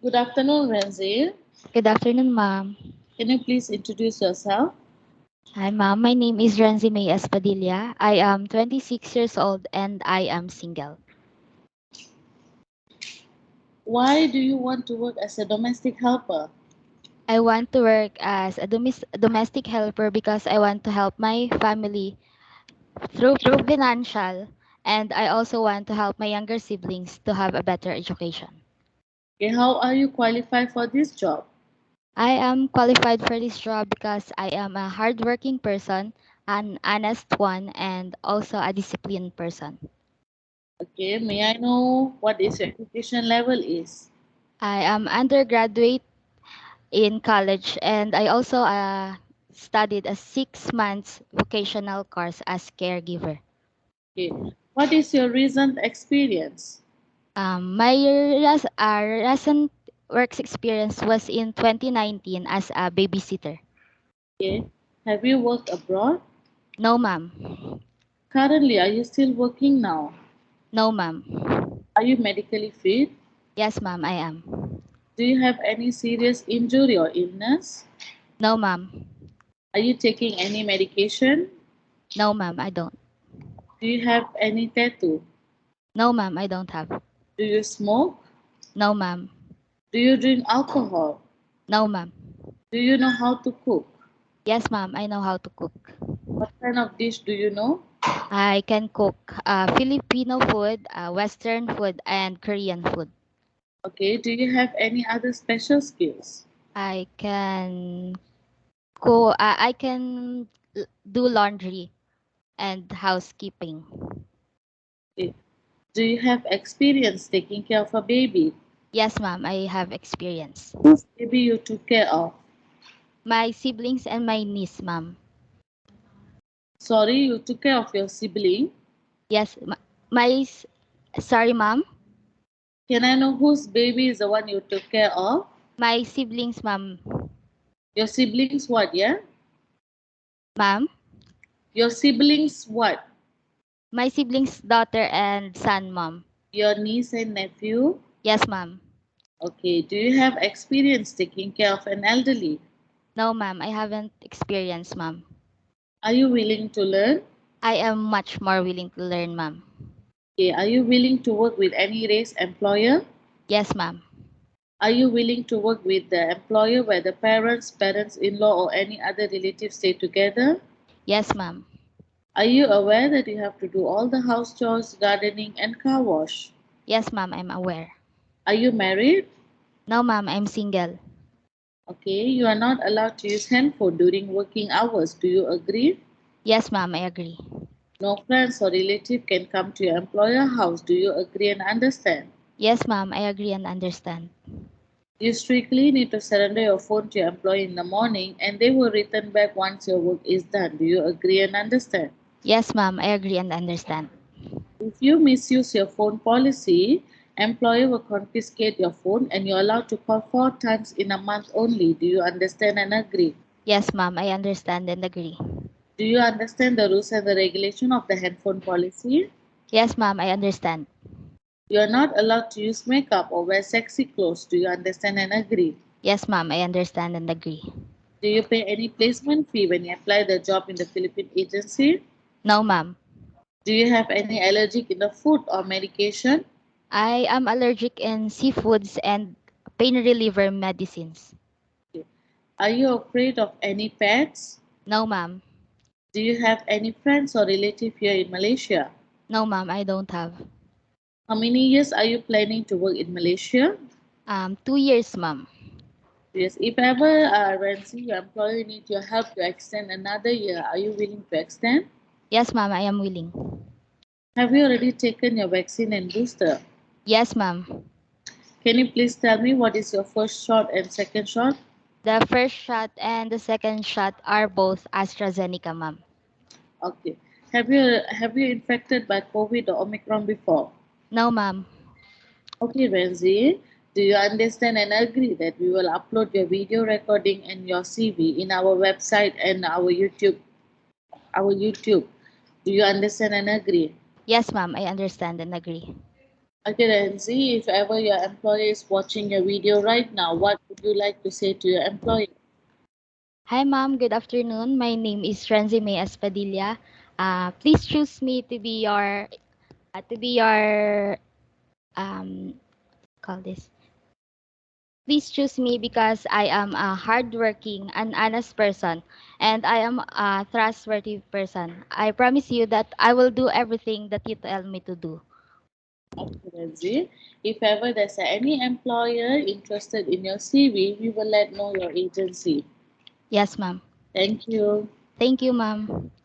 Good afternoon, Renzy. Good afternoon, ma'am. Can you please introduce yourself? Hi, ma'am. My name is Renzy May Espadilla. I am 26 years old and I am single. Why do you want to work as a domestic helper? I want to work as a domestic helper because I want to help my family through financial, and I also want to help my younger siblings to have a better education. Okay, how are you qualified for this job? I am qualified for this job because I am a hardworking person, an honest one, and also a disciplined person. Okay, may I know what is your education level is? I am undergraduate in college, and I also studied a 6 months vocational course as caregiver. Okay, what is your recent experience? My recent works experience was in 2019 as a babysitter. Okay, have you worked abroad? No, ma'am. Currently, are you still working now? No, ma'am. Are you medically fit? Yes, ma'am, I am. Do you have any serious injury or illness? No, ma'am. Are you taking any medication? No, ma'am, I don't. Do you have any tattoo? No, ma'am, I don't have. Do you smoke? No, ma'am. Do you drink alcohol? No, ma'am. Do you know how to cook? Yes, ma'am, I know how to cook. What kind of dish do you know? I can cook Filipino food, Western food, and Korean food. Okay, do you have any other special skills? I can I can do laundry and housekeeping. Okay. Do you have experience taking care of a baby? Yes, ma'am, I have experience. Whose baby you took care of? My siblings and my niece, ma'am. Sorry, you took care of your sibling. Yes, my sorry, ma'am. Can I know whose baby is the one you took care of? My siblings, ma'am. Your siblings what, yeah? Ma'am. Your siblings what? My siblings' daughter and son, ma'am. Your niece and nephew? Yes, ma'am. Okay, do you have experience taking care of an elderly? No, ma'am, I haven't experienced, ma'am. Are you willing to learn? I am much more willing to learn, ma'am. Okay, are you willing to work with any race employer? Yes, ma'am. Are you willing to work with the employer where the parents, parents-in-law, or any other relatives stay together? Yes, ma'am. Are you aware that you have to do all the house chores, gardening, and car wash? Yes, ma'am, I'm aware. Are you married? No, ma'am, I'm single. Okay, you are not allowed to use handphone during working hours. Do you agree? Yes, ma'am, I agree. No friends or relative can come to your employer house. Do you agree and understand? Yes, ma'am, I agree and understand. You strictly need to surrender your phone to your employee in the morning and they will return back once your work is done. Do you agree and understand? Yes, ma'am, I agree and understand. If you misuse your phone policy, employer will confiscate your phone and you're allowed to call 4 times in a month only. Do you understand and agree? Yes, ma'am, I understand and agree. Do you understand the rules and the regulation of the handphone policy? Yes, ma'am, I understand. You are not allowed to use makeup or wear sexy clothes. Do you understand and agree? Yes, ma'am, I understand and agree. Do you pay any placement fee when you apply the job in the Philippine agency? No, ma'am. Do you have any allergic in the food or medication? I am allergic in seafoods and pain reliever medicines. Are you afraid of any pets? No, ma'am. Do you have any friends or relative here in Malaysia? No, ma'am, I don't have. How many years are you planning to work in Malaysia? 2 years, ma'am. Yes, if ever Renzi, your employer needs your help to extend another year, are you willing to extend? Yes, ma'am, I am willing. Have you already taken your vaccine and booster? Yes, ma'am. Can you please tell me what is your first shot and second shot? The first shot and the second shot are both AstraZeneca, ma'am. Okay. Have you infected by COVID or Omicron before? No, ma'am. Okay, Renzi, do you understand and agree that we will upload your video recording and your CV in our website and our YouTube? Our YouTube. Do you understand and agree? Yes, ma'am, I understand and agree. Okay, Renzi, if ever your employer is watching your video right now, what would you like to say to your employer? Hi, ma'am. Good afternoon. My name is Renzy May Espadilla. Please choose me to be your um call this. Please choose me because I am a hardworking and honest person, and I am a trustworthy person. I promise you that I will do everything that you tell me to do. Okay, Renzi. If ever there's any employer interested in your CV, we will let know your agency. Yes, ma'am. Thank you. Thank you, ma'am.